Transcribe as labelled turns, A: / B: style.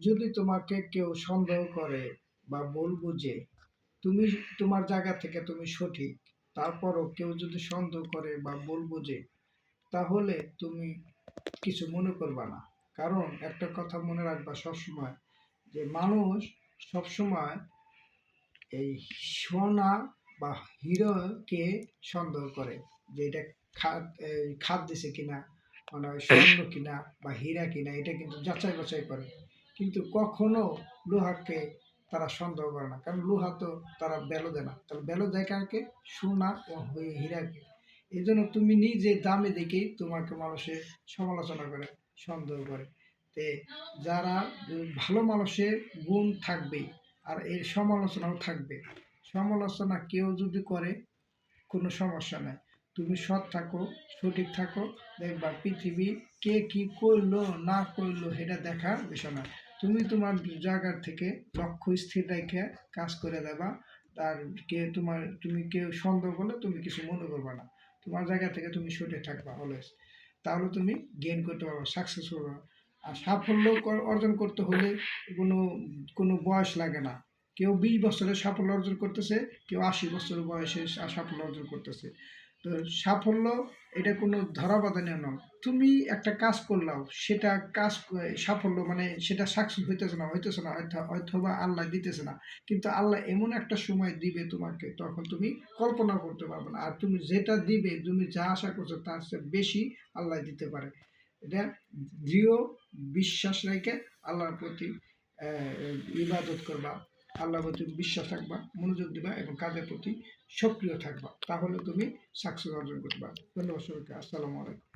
A: যদি তোমাকে কেউ সন্দেহ করে বা ভুল বুঝে, তুমি তোমার জায়গা থেকে তুমি সঠিক, তারপরও কেউ যদি সন্দেহ করে বা ভুল বুঝে, তাহলে তুমি কিছু মনে করবা না। কারণ একটা কথা মনে রাখবা সবসময়, যে মানুষ সবসময় এই সোনা বা হীরাকে সন্দেহ করে, যে এটা খাদ দিছে কিনা, মানে স্বর্ণ কিনা বা হীরা কিনা, এটা কিন্তু যাচাই বাছাই করে। কিন্তু কখনো লোহাকে তারা সন্দেহ করে না, কারণ লোহা তো তারা ভ্যালু দেয় না। তাহলে ভ্যালু দেয় কাকে? সোনা ও হীরাকে। এই জন্য তুমি নিজে দামে দেখেই তোমাকে মানুষের সমালোচনা করে, সন্দেহ করে। তে যারা ভালো মানুষের গুণ থাকবে, আর এর সমালোচনাও থাকবে। সমালোচনা কেউ যদি করে, কোনো সমস্যা নাই। তুমি সৎ থাকো, সঠিক থাকো, দেখবা পৃথিবী কে কি করলো না করলো এটা দেখার বিষয় না। তুমি তোমার জায়গার থেকে লক্ষ্য স্থির রেখে কাজ করে দেবা। আর তুমি কেউ সন্দেহ করলে তুমি কিছু মনে করবে না। তোমার জায়গা থেকে তুমি সঠিক থাকবা অলওয়েজ। তাহলে তুমি গেইন করতে পারবে, সাকসেস করবে। আর সাফল্য অর্জন করতে হলে কোনো কোনো বয়স লাগে না। কেউ 20 বছরে সাফল্য অর্জন করতেছে, কেউ 80 বছর বয়সে সাফল্য অর্জন করতেছে। তো সাফল্য এটা কোনো ধরাবাঁধা নয়। তুমি একটা কাজ করলাও, সেটা সাফল্য মানে সেটা সাকসেস হইতেছে না, অথবা আল্লাহ দিতেছে না। কিন্তু আল্লাহ এমন একটা সময় দিবে তোমাকে, তখন তুমি কল্পনা করতে পারবে না। আর তুমি যেটা দিবে, তুমি যা আশা করছো তার চেয়ে বেশি আল্লাহ দিতে পারে। এটা দৃঢ় বিশ্বাস রেখে আল্লাহর প্রতি ইবাদত করবা, আল্লাহর প্রতি বিশ্বাস রাখবা, মনোযোগ দিবা এবং কাজের প্রতি সক্রিয় থাকবা। তাহলে তুমি সাকসেস অর্জন করতে পারবে। ধন্যবাদ সবাইকে। আসসালামু আলাইকুম।